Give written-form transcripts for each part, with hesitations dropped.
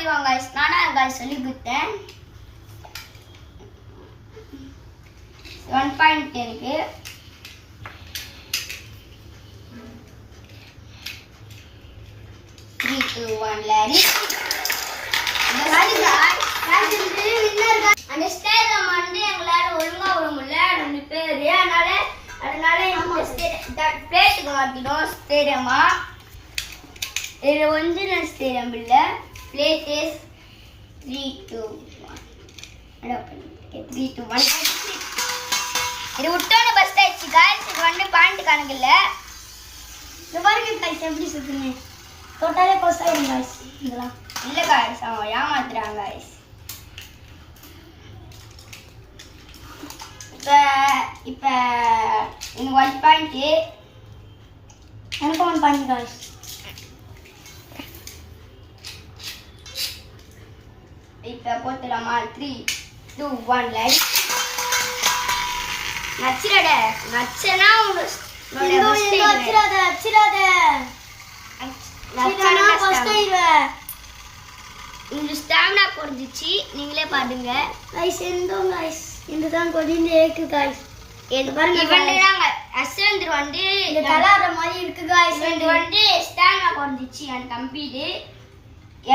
அடிவாங்க guys. நானா guys சொல்லி கொடுத்தேன். 1 பாயிண்ட் இருக்கு. Three, two, one, Larry. அந்த ஸ்டேடியம் வந்து எங்களால ஒழுங்கா விட முடியல 2 பேரு. அதனால பிளேட்டுக்கு மாத்திடும் ஸ்டேடியமா. இது ஒரிஜினல் ஸ்டேடியம் இல்ல. Plate is 3, 2, 1. 3, 2, 1. இது விட்டோன்னு பஸ்ட் ஆயிடுச்சு गाइस. இது வந்து பாயிண்ட் கணக்கு இல்ல. இது பாருங்க गाइस எப்படி சுத்துனே. டோட்டலே பாஸ் ஆயிடும் गाइस. இதெல்லாம் இல்ல गाइस. அவன் ஏமாத்துறாங்க गाइस. இப்ப எனக்கு 1 பாயிண்ட். எனக்கு 1 பாயிண்ட் गाइस. இப்ப போட்டுலாமா? 3, 2, 1 light. நச்சிரட Nachana நச்சிரட Nachana first time இந்த ஸ்டாமினா குறைஞ்சிச்சு. நீங்களே பாருங்க गाइस. गाइस இதுதான் கொடிந்தே இருக்கு गाइस. இது பாருங்க இவன்றாங்க அசெண்டர் வந்து இந்த கலர் மாதிரி இருக்கு गाइस. இது வந்து ஸ்டாமினா குறைஞ்சிச்சு அந்த கம்ப்ளீட்.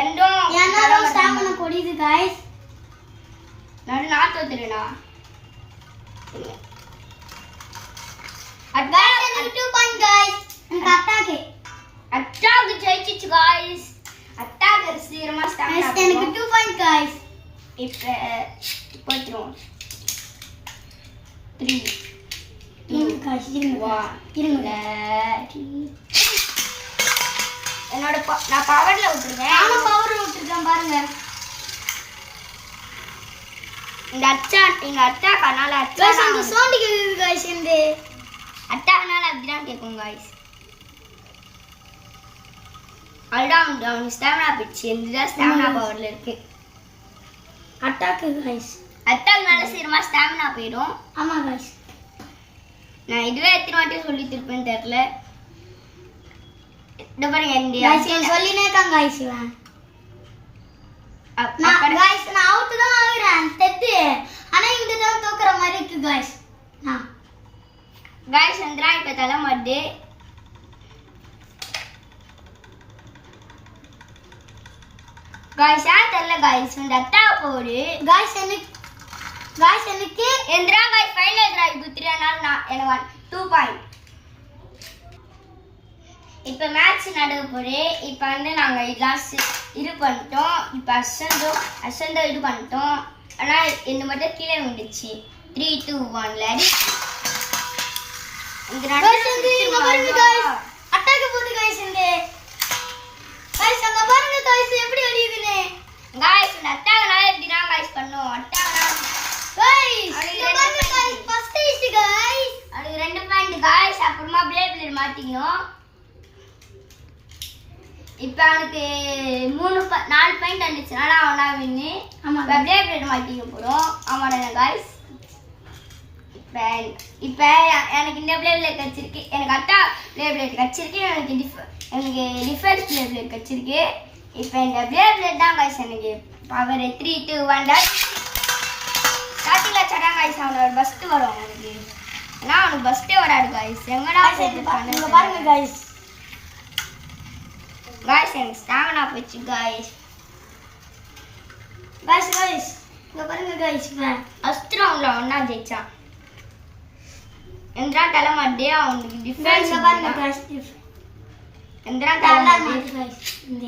என்னோ ஸ்டாமினா கொடிது गाइस. நான் தோத்துறேனா? गाइस எனக்கு 2 பாயிண்ட் गाइस. எனக்கு அட்டாக் ஜெயிச்சிச்சு गाइस. அட்டாக் சீக்கிரமா ஸ்டாமினா. எனக்கு 2 பாயிண்ட் गाइस. இப்ப போட்றோம். 3, 2 இருங்க. என்னோட நான் பவர்ல விட்டுருக்கேன். நானும் பவர்ல விட்டுருக்கேன் பாருங்க. இந்த அட்டாக் கனால गाइस அந்த சவுண்ட் கேக்குது गाइस. இந்த அட்டாக்னால அப்படிதான் கேக்கும் गाइस. ஆல்டவுன் டவுன் ஸ்டாமினா பிட்ச் இந்த ஸ்டாமினா பவர்ல இருக்கு. Attack guys. அட்டாக்னால சீக்கிரமா ஸ்டாமினா போயிடும். ஆமா गाइस. நான் இதுவே எத்தனை வாட்டி சொல்லி திருப்பேன்னு தெரியல. இந்த பாருங்க இந்த गाइस சொல்லினே இருக்காங்க गाइस. இவன் நான் गाइस நான் அவுட் தான் ஆகுறேன் தெத்து. ஆனா இந்த தான் தோக்குற மாதிரி இருக்கு गाइस. गाइस சந்திரா இப்ப தலை மாட்டே. गाइस தெரியல गाइस. இந்த அட்டாக் போடு गाइस. எனக்கு எந்திரா गाइस ஃபைனல் டிரைவ் குத்திரனால நான் எனக்கு 2 பாயிண்ட். இப்ப மேட்ச் நடக்க போறே. இப்ப வந்து நாங்க லாஸ்ட் இது பண்ணிட்டோம். இப்ப அசண்டோ இது பண்ணிட்டோம். ஆனா இந்த மட்டும் கீழே விழுந்துச்சு. 3, 2, 1 லைட். இந்த ரெண்டு பாருங்க गाइस. அட்டாக் போடு गाइस. இந்த गाइस அங்க பாருங்க गाइस எப்படி அடிக்குதுன்னு. गाइस இந்த அட்டாக்னால எப்படினா गाइस பண்ணோம். அட்டாக்னா गाइस இங்க பாருங்க गाइस ஃபர்ஸ்ட் ஹிட் गाइस. அது 2 பாயிண்ட் गाइस. அப்புறமா பிளேட் மாத்திக்கணும். இப்ப அவனுக்கு 4 பாயிண்ட் வந்துச்சுனால அவனா வின்னு. ஆமா பிளேட் மாத்திக்க போறோம். ஆமாடா गाइस. இப்ப எனக்கு இந்த பிளேட் கச்சிருக்கு. எனக்கு அட்டா பிளேட் கச்சிருக்கு. எனக்கு டிஃபென்ஸ் பிளேட் கச்சிருக்கு. இப்ப இந்த பிளேட் தான் गाइस எனக்கு பவர் 3, 2, 1 ஸ்டார்டிங்ல சடா गाइस அவனோட பஸ்ட் வரும் அவனுக்கு. ஆனா அவனுக்கு பஸ்டே வராது गाइस. எங்கடா போட்டு பாருங்க गाइस. गाइस எனக்கு ஸ்டாமினா போச்சு गाइस. இங்க பாருங்க गाइस. அஸ்ட்ரவுண்ட்ல ஒண்ணா ஜெயிச்சான். எந்திரா தலை மாட்டே அவனுக்கு டிஃபென்ஸ் பாருங்க गाइस. எந்திரா தலை மாட்டே गाइस. இந்த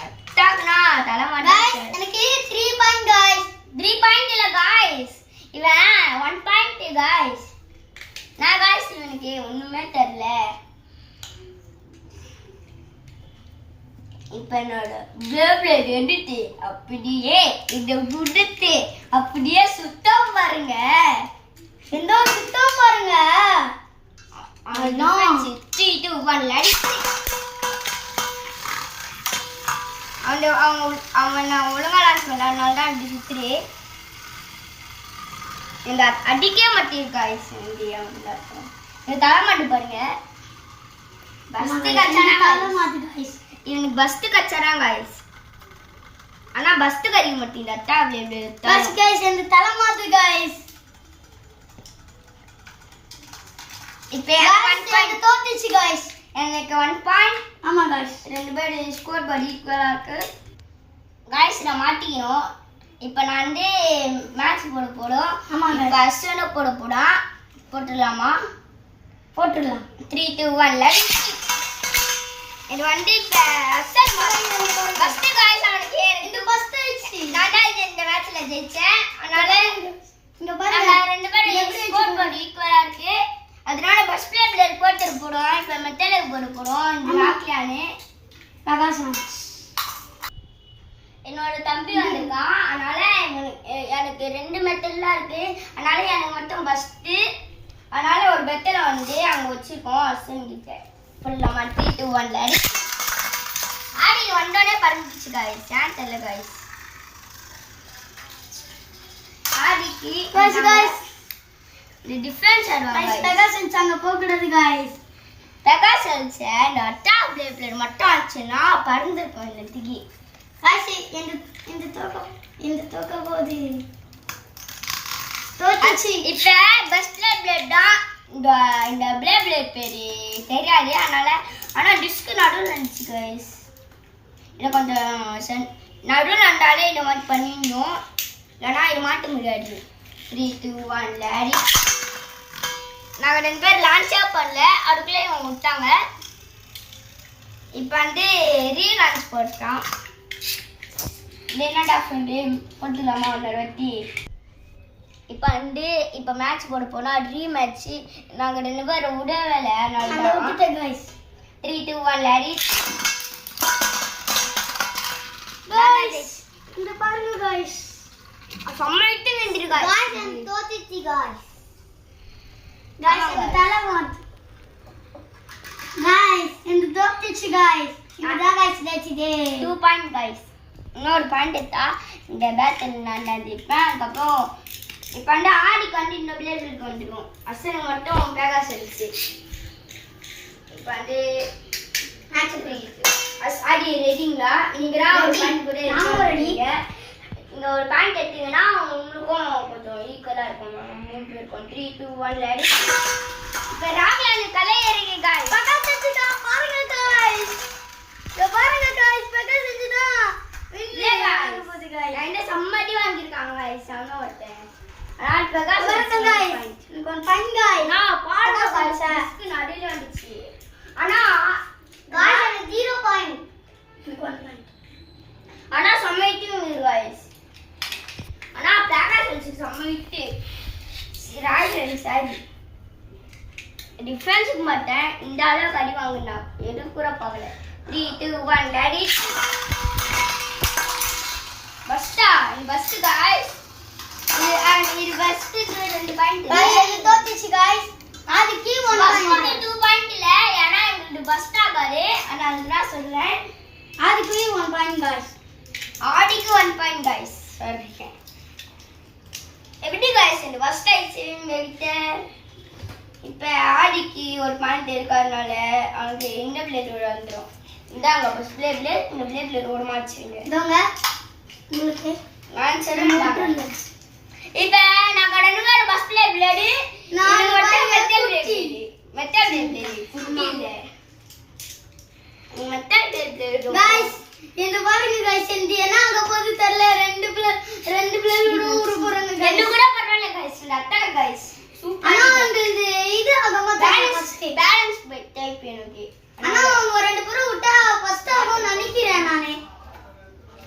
அட்டாக்னா தலை மாட்டே गाइस. எனக்கு 3 பாயிண்ட் गाइस. 3 பாயிண்ட் இல்ல गाइस. இவன் 1 பாயிண்ட் गाइस. நான் गाइस எனக்கு ஒண்ணுமே தெரியல. இப்ப என்னோட பிளேட் எடுத்து அப்படியே இத விடுத்து அப்படியே சுத்தம் பாருங்க. எந்த சுத்தம் பாருங்க. அவன் 3, 2, 1 லைட். அவன் ஒழுங்கா விளையாடுனால தான் அப்படி சுத்துறே. இந்த அடிக்கே மாட்டேன் गाइस. இந்த தலை மாட்டு பாருங்க. பஸ்ட் கச்சரா guys. இவனுக்கு பஸ்ட் கச்சரா guys. ஆனா பஸ்ட் கறி மட்டும் இல்ல டேப்லெட் பஸ் गाइस இந்த தலை மாத்து गाइस. இப்போ 1 பாயிண்ட் தோத்துச்சு गाइस. எனக்கு 1 பாயிண்ட். ஆமா गाइस. ரெண்டு பேர் ஸ்கோர் படி ஈக்குவலா இருக்கு. गाइस நான் மாட்டியோம். இப்போ நான் வந்து மேட்ச் போறோம். ஆமா இப்போ அஸ்டன போறா. போட்டுடலாமா? போட்டுடலாம். 3 2 1 லெட்ஸ். இது வந்து அஸ்டன் ஃபர்ஸ்ட் गाइस அவனுக்கு இந்த ஃபர்ஸ்ட் ஆயிடுச்சு. நான் தான் இந்த மேட்ச்ல ஜெயிச்சேன். அதனால இங்க பாருங்க ரெண்டு பேரும் ஸ்கோர் படி ஈக்குவலா இருக்கு. அதனால பஸ் பிளேயர் போட்டு போறோம். இப்போ மெட்டலுக்கு போறோம். இந்த ராக்கியானே பிரகாசம் என்னோட தம்பி வந்திருக்கான். அதனால எனக்கு 2 மெட்டல்லாம் இருக்கு. அதனால எனக்கு மட்டும் ஃபர்ஸ்ட். அதனால ஒரு மெட்டலை வந்து அங்க வச்சிருக்கோம் அசன் கிட்ட. ஃபுல்லா 3 2 1 ல ஆடி வந்தோடனே பறந்துச்சு गाइस. சான்ஸ் இல்ல गाइस. ஆடிக்கு guys the difference guys advantage பிரகாசம் அங்க போக கூடாது guys. Prakasan sir top player மட்டும் ஆச்சுனா பறந்துக்கும் இந்த திகி. गाइस இந்த தோக்க போகுது. தோத்துச்சு. இப்போ பெஸ்ட் பிளேயர் தான் இந்த பிளேயர் பேரு தெரியாது. ஆனா டிஸ்க் நடுவில் இருந்துச்சு गाइस. இதை கொஞ்சம் நடுவில் நண்டாலே இதை மாதிரி பண்ணிடணும். இல்லைனா இது மாட்ட முடியாது. 3 2 1 லேடி. நாங்கள் 2 பேர் லான்ச்சே பண்ணல. அதுக்குள்ளே இவங்க விட்டாங்க. இப்போ வந்து ரீலான்ச் போட்டான். இது என்னடா ஃப்ரெண்டு போட்டுலாமா ஒன்று வெட்டி. இப்போ மேட்ச் போட போனால் ட்ரீம் மேட்ச். நாங்கள் 2 பேரும் விடவேலை. அங்க விட்டுட்டேன் गाइस. 3 2 1 லேடி. गाइस இந்த பாருங்க गाइस. சம்மட்டு நின்றுருக்கா. गाइस நான் தோத்துச்சு गाइस. गाइस இந்த தலை மாத்து. गाइस இந்த தோத்துச்சு गाइस. இதுதான் गाइस ஜெயிச்சது. 2 பாயிண்ட் गाइस. இன்னொரு பாயிண்ட் எடுத்தா இந்த பேட்டில் நான் நினைப்பேன். அதுக்கப்புறம் இப்போ வந்து ஆடிக்கு வந்து இந்த பிளேயர்களுக்கு வந்துடும். அசனுக்கு மட்டும் பிரகாஷ் இருந்துச்சு. இப்போ வந்து மேட்ச் போயிருக்கு. ஆடி ரெடிங்களா? இன்னைக்கு ஒரு பாயிண்ட் கூட எடுத்துங்க. இங்கே ஒரு பாயிண்ட் எடுத்தீங்கன்னா உங்களுக்கும் கொஞ்சம் ஈக்குவலாக இருக்கும். 3 பேர் இருக்கும். 3 2 1 லேடி. இப்போ ராகியானு கலை ஏறிங்க गाइस. பிரகாஷ் செஞ்சுட்டா பாருங்க गाइस. இங்க பாருங்க गाइस பிரகாஷ் செஞ்சுட்டா. போகுது गाइस. நான் என்ன சம்மடி வாங்கியிருக்காங்க गाइस. அவன ஒருத்தன். ஆனால் பிரகாஷ் பாருங்க गाइस. எனக்கு ஒரு பாயிண்ட் गाइस. நான் பாருங்க गाइस. டிஸ்க் நடுவுல வந்துச்சு. ஆனா गाइस எனக்கு 0 பாயிண்ட். எனக்கு 1 பாயிண்ட். ஆனா சம்மடியும் இருக்கு गाइस. ஆனா பிரகாஷ் வந்து சம்மடி ராஜ் சாரி டிஃபரன்ஸ்க்கு மட்டும் இந்த அளவுக்கு அடி வாங்குனா எது கூட பார்க்கல. 3 2 1 லேடி. பஸ்டா இந்த பஸ்ட் गाइस. இது பஸ்ட் 2 பாயிண்ட். गाइस இது தோத்துச்சு गाइस. அதுக்கு 1 பாயிண்ட். 2 பாயிண்ட் இல்ல. ஏனா உங்களுக்கு பஸ்டா பாரு. அதனால நான் சொல்றேன். அதுக்கு 1 பாயிண்ட் गाइस. ஆடிக்கு 1 பாயிண்ட் गाइस. சொல்றேன். எப்படி गाइस இந்த பஸ்ட் ஆயிடுச்சு வெயிட்ட. இப்போ ஆடிக்கு ஒரு பாயிண்ட் இருக்கறனால அவங்க இந்த பிளேயர் வந்துரும். இந்தாங்க பஸ் பிளேயர். இந்த பிளேயர் ஒரு மேட்ச் இல்ல. இதோங்க உங்களுக்கு நான் சொல்றேன். இப்போ நான் கடனுங்க பஸ் பிளேயர். நான் மட்டும் மெட்டல் பிளேயர். மெட்டல் பிளேயர் குட்டி இல்ல. மெட்டல் பிளேயர் गाइस இந்த பாருங்க गाइस இந்த என்ன அங்க போது தெரியல. ரெண்டு பிளேயர் ஊரு போறாங்க गाइस. ரெண்டு கூட பரவாயில்லை गाइस. அட்டா गाइस. ஆனா அந்த இது அகமா பேலன்ஸ் டைப் எனக்கு. ஆனா அவங்க ரெண்டு பேரும் விட்டா ஃபர்ஸ்ட் ஆகும் நினைக்கிறேன் நானே.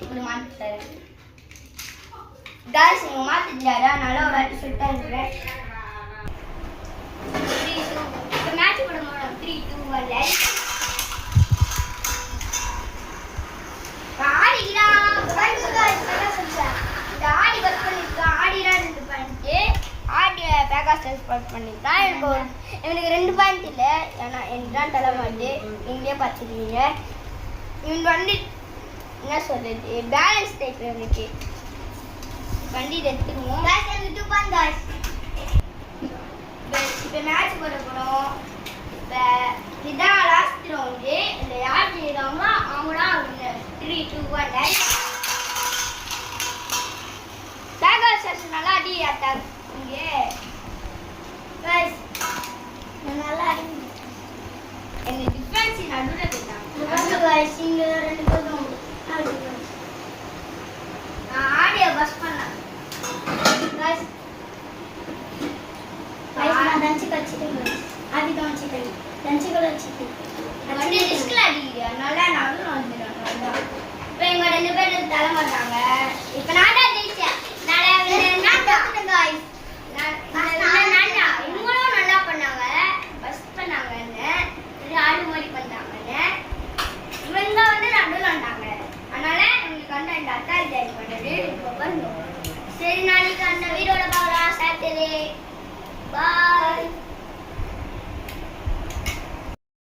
இப்படி மாத்திட்டேன் गाइस. நீங்க மாத்திட்டாரா? நல்ல ஒரு வாட்டி சொல்லிட்டா இருக்கேன். 3 2 இப்போ மேட்ச் போடுங்க. 3 2 1 லைட். ஆடிடா गाइस என்ன சொல்றேன். இந்த ஆடி வர்க் பண்ணிருக்கா. ஆடிடா 2 பாயிண்ட். ஆடி பேகாஸ் ஸ்பாட் பண்ணிருக்கா. எனக்கு 2 பாயிண்ட் இல்ல. ஏன்னா என்னதான் தலை மாட்டு நீங்களே பார்த்துருக்கீங்க. இவன் வந்து என்ன சொல்றது பேலன்ஸ் டைப் எனக்கு வண்டி எடுத்துருவோம். गाइस எனக்கு 2 பாயிண்ட் गाइस. இப்போ மேட்ச் போட போறோம். இப்போ இதான் லாஸ்ட் ரவுண்ட். வச்சுட்டு வந்து டிஸ்க்ல அடிக்குது அதனால நானும் வந்துடுறேன். இப்போ இவங்க 2 பேரும் தர மாட்டாங்க. இப்போ நான் தான் ஜெயிச்சேன். நான் நான் தோத்துட்டேன் guys.